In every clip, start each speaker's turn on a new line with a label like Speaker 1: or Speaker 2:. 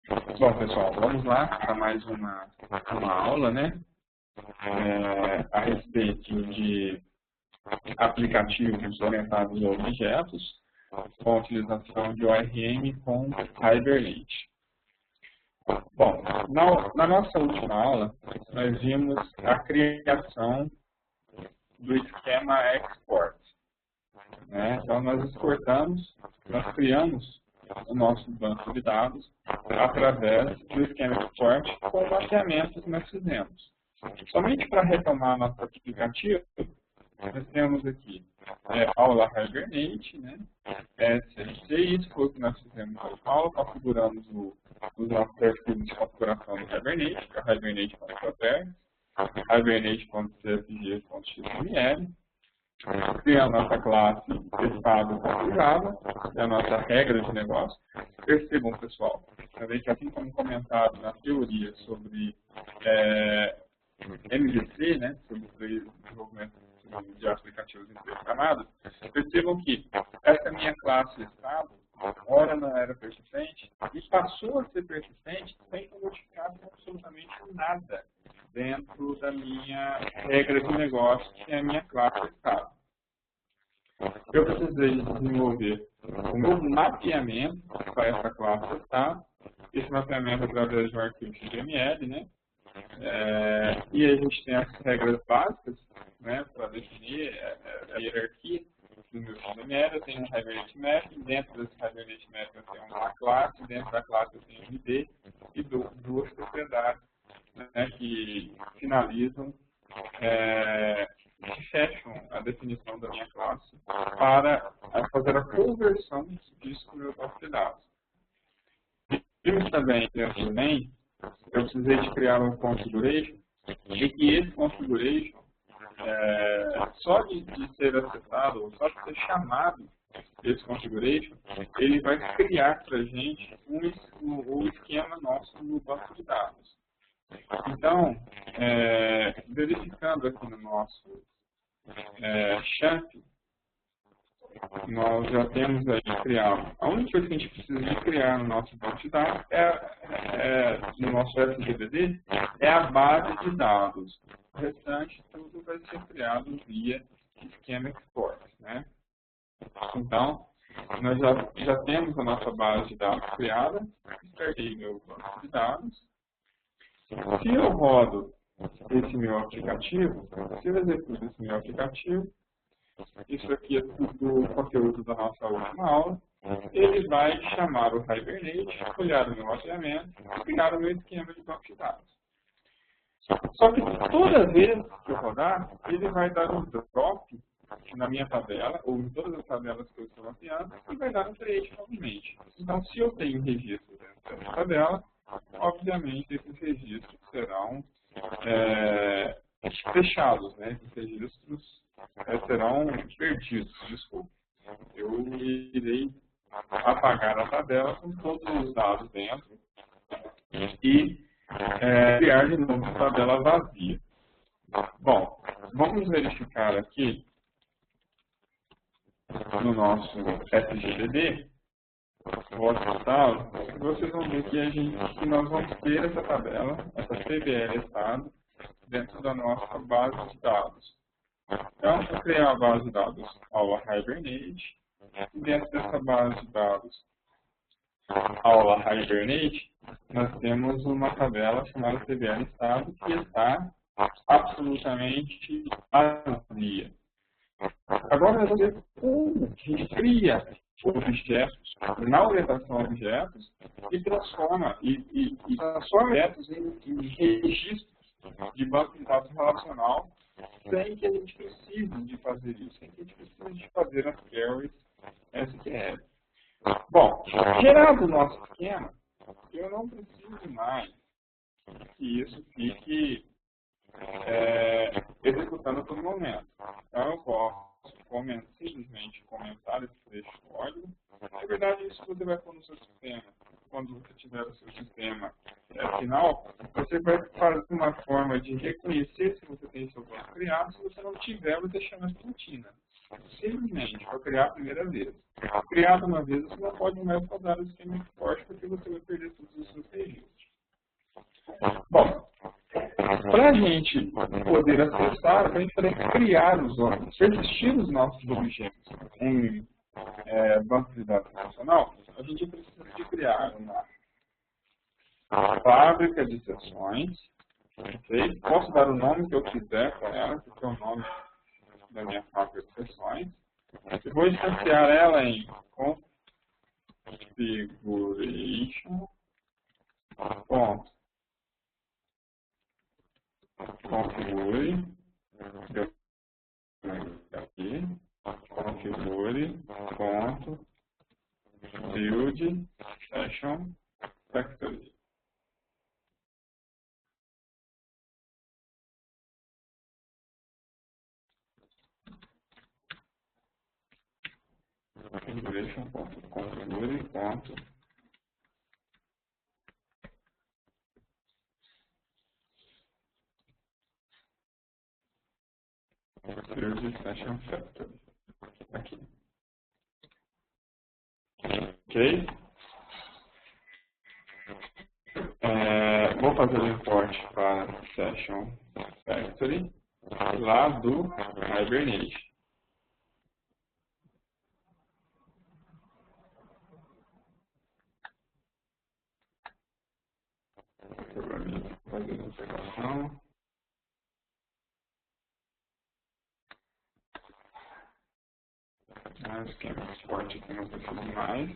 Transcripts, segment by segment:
Speaker 1: Bom, pessoal, vamos lá para mais uma aula, né? A respeito de aplicativos orientados a objetos com a utilização de ORM com Hibernate. Bom, na nossa última aula, nós vimos a criação do esquema export. Né? Então, nós criamos o nosso banco de dados através do esquema export com o mapeamento que nós fizemos. Somente para retomar nosso aplicativo, nós temos aqui aula Hibernate, né? SRC, isso foi o que nós fizemos na última aula, configuramos os nossos arquivos de configuração do Hibernate, que é o hibernate.properties, hibernate.cfg.xml, criamos a nossa classe estado configurada, é a nossa regra de negócio. Percebam, pessoal, também que assim como comentado na teoria sobre MVC, né, sobre o desenvolvimento de aplicativos em três camadas, percebam que essa minha classe estado, ora não era persistente, e passou a ser persistente sem modificar absolutamente nada dentro da minha regra de negócio, que é a minha classe estado. Eu precisei desenvolver um novo mapeamento para essa classe estado, esse mapeamento através de um arquivo XML, né? E a gente tem as regras básicas, né, para definir a hierarquia do meu XML. Eu tenho um Hibernate Map, dentro desse Hibernate Map eu tenho uma classe, dentro da classe eu tenho um ID e duas propriedades, né, que finalizam, que fecham a definição da minha classe para fazer a conversão disso para o meu banco de dados. Vimos também, dentro do main, eu precisei de criar um configuration, e que esse configuration, só de ser acessado, ou só de ser chamado esse configuration, ele vai criar para a gente o esquema nosso no banco de dados. Então, verificando aqui no nosso champ, nós já temos aí criado. A única coisa que a gente precisa de criar no nosso banco de dados no nosso SGBD, é a base de dados. O restante tudo vai ser criado via esquema export, né? Então, nós já temos a nossa base de dados criada, startei meu banco de dados. Se eu rodo esse meu aplicativo, se eu executo esse meu aplicativo, isso aqui é tudo o conteúdo da nossa última aula. Ele vai chamar o Hibernate, olhar o meu mapeamento e criar o meu esquema de banco de dados. Só que toda vez que eu rodar, ele vai dar um drop na minha tabela, ou em todas as tabelas que eu estou mapeando, e vai dar um create novamente. Então, se eu tenho registros dentro dessa tabela, obviamente esses registros serão fechados, né? Esses registros serão perdidos, desculpe. Eu irei apagar a tabela com todos os dados dentro e criar de novo a tabela vazia. Bom, vamos verificar aqui no nosso SGBD, vou acessá-lo, vocês vão ver que nós vamos ter essa tabela, essa TBL estado, dentro da nossa base de dados. Então, vou criar a base de dados aula Hibernate, e dentro dessa base de dados aula Hibernate, nós temos uma tabela chamada TBL estado, que está absolutamente vazia. Agora, nós vamos ver como a gente cria objetos, na orientação a objetos, e transforma objetos em registros de banco de dados relacional, sem que a gente precise de fazer isso, sem que a gente precise de fazer as queries SQL. Bom, gerado o nosso esquema, eu não preciso mais que isso fique executando a todo momento. Então, eu posso simplesmente comentar esse trecho do código. Na verdade, isso você vai pôr no seu sistema. Quando você tiver o seu sistema final, você vai fazer uma forma de reconhecer se você tem seu banco criado. Se você não tiver, você chama de rotina. Simplesmente, para criar a primeira vez. Criado uma vez, você não pode mais rodar o esquema export, porque você vai perder todos os seus registros. Bom, para a gente poder acessar, para a gente poder criar persistir os nossos objetos em banco de dados relacional, a gente precisa de criar uma fábrica de sessões. Okay? Posso dar o nome que eu quiser para ela, que é o nome da minha fábrica de sessões. Eu vou instanciar ela em configuration. Configure aqui, configure ponto build session factory. Configuration ponto configure ponto build session factory. Aqui. Ok? Vou fazer o import para Session Factory lá do Hibernate. Fazer a integração. Esquema export aqui não preciso mais.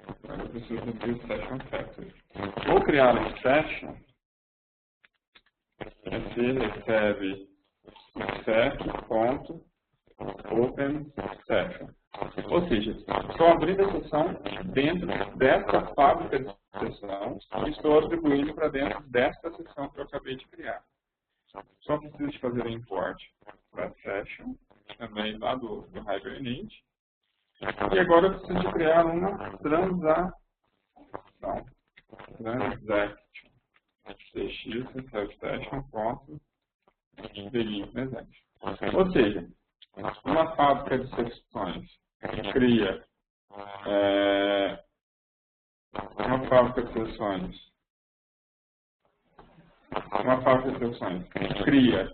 Speaker 1: Agora eu preciso do Build Session Factory. Vou criar um session. Você recebe sec.open session. Ou seja, estou abrindo a sessão dentro dessa fábrica de sessão e estou atribuindo para dentro desta sessão que eu acabei de criar. Só preciso de fazer o import para session, também lá do Hibernate. E agora eu preciso de criar uma transaction. Cx, begin present. Ou seja, uma fábrica de sessões cria uma fábrica de sessões cria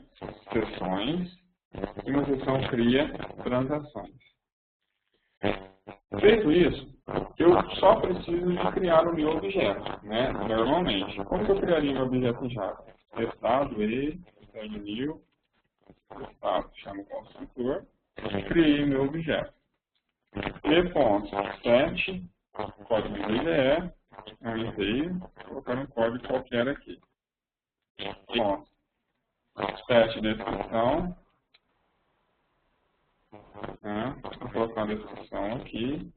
Speaker 1: sessões e uma sessão cria transações. Feito isso, eu só preciso de criar o meu objeto, né? Normalmente. Como que eu criaria meu objeto em Java? Estado e new, estado, chamo o construtor, criei meu objeto. E.set, código IDE, eu inteiro, vou colocar um código qualquer aqui. Set descrição, vou colocar a descrição aqui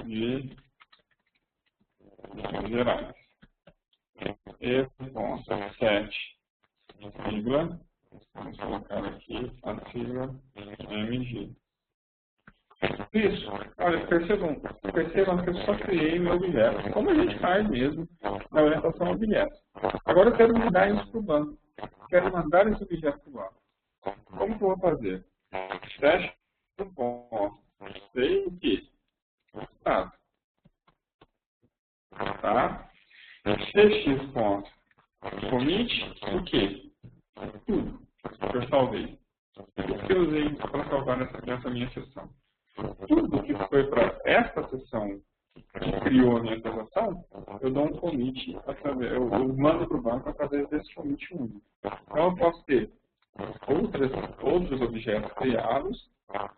Speaker 1: de gerais. E.set sigla, vamos colocar aqui a sigla MG. Isso, olha, percebam que eu só criei meu objeto, como a gente faz mesmo na orientação a objetos. Agora eu quero mandar isso para o banco. Quero mandar esse objeto para o banco. Como que eu vou fazer? Teste do ponto. Sei o que? Tá. Cx ponto. Commit o que? Tudo que eu salvei. O que eu usei para salvar nessa minha sessão? Tudo que foi para esta sessão que criou a minha transação, eu dou um commit, eu mando para o banco através desse commit único. Então eu posso ter outros objetos criados,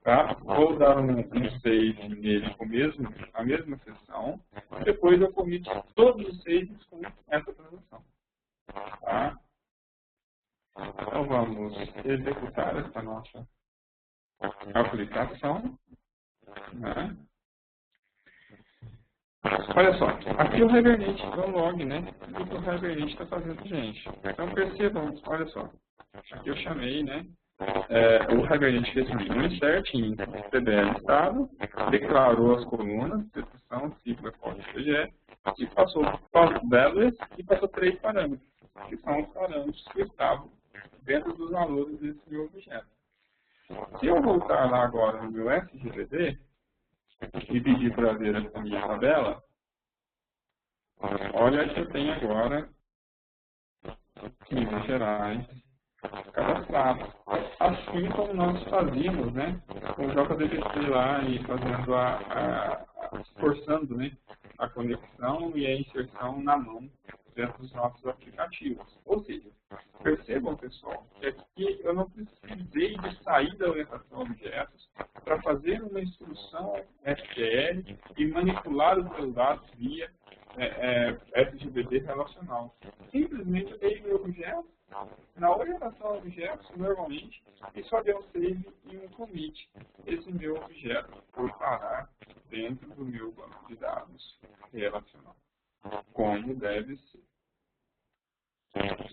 Speaker 1: tá? Vou dar um save nele com a mesma sessão, e depois eu commit todos os saves com essa transação. Tá? Então vamos executar essa nossa aplicação. Né? Olha só, aqui o Hibernate é o log, né? O que o Hibernate está fazendo, gente? Então percebam, olha só. Aqui eu chamei, né? O Hibernate fez um insert em PBL estado, declarou as colunas, descrição, sigla, código CGE, e passou values e passou 3 parâmetros, que são os parâmetros que estavam dentro dos valores desse meu objeto. Se eu voltar lá agora no meu SGBD e pedir para ver essa minha tabela, olha que eu tenho agora Minas Gerais cadastrados. Assim como nós fazíamos, né, com o JDBC lá e fazendo forçando, né, a conexão e a inserção na mão dentro dos nossos aplicativos. Ou seja, percebam, pessoal, que aqui eu não precisei de sair da orientação a objetos para fazer uma instrução SQL e manipular os meus dados via SGBD relacional. Simplesmente eu dei meu objeto na orientação a objetos, normalmente, e só deu um save e um commit. Esse meu objeto foi parar dentro do meu banco de dados relacional, como deve ser.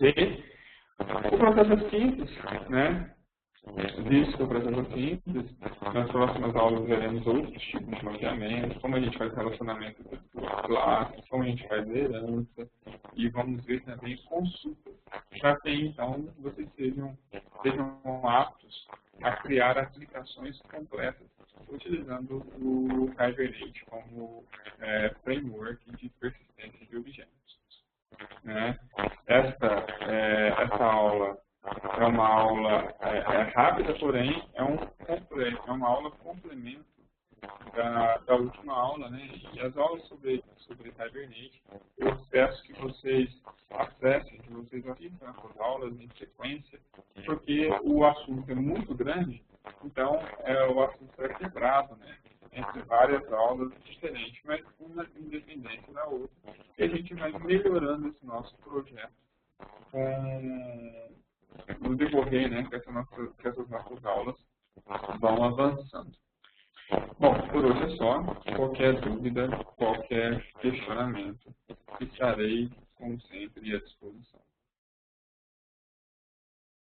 Speaker 1: E o processo é simples, né? Visto que o processo é simples, nas próximas aulas veremos outros tipos de mapeamento, como a gente faz relacionamento por classes, como a gente faz herança, e vamos ver também consultas, para que então vocês sejam aptos a criar aplicações completas, utilizando o Hibernate como framework de persistência de objetos. Né? Essa aula é uma aula rápida, porém é uma aula complemento da última aula, né? E as aulas sobre Hibernate, eu peço que vocês acessem, que vocês assistam essas aulas em sequência, porque o assunto é muito grande, então o assunto é quebrado, né? Entre várias aulas diferentes, mas uma independente da outra, e a gente vai melhorando esse nosso projeto no decorrer, né, que essas nossas aulas vão avançando. Bom, por hoje é só. Qualquer dúvida, qualquer questionamento, estarei, como sempre, à disposição.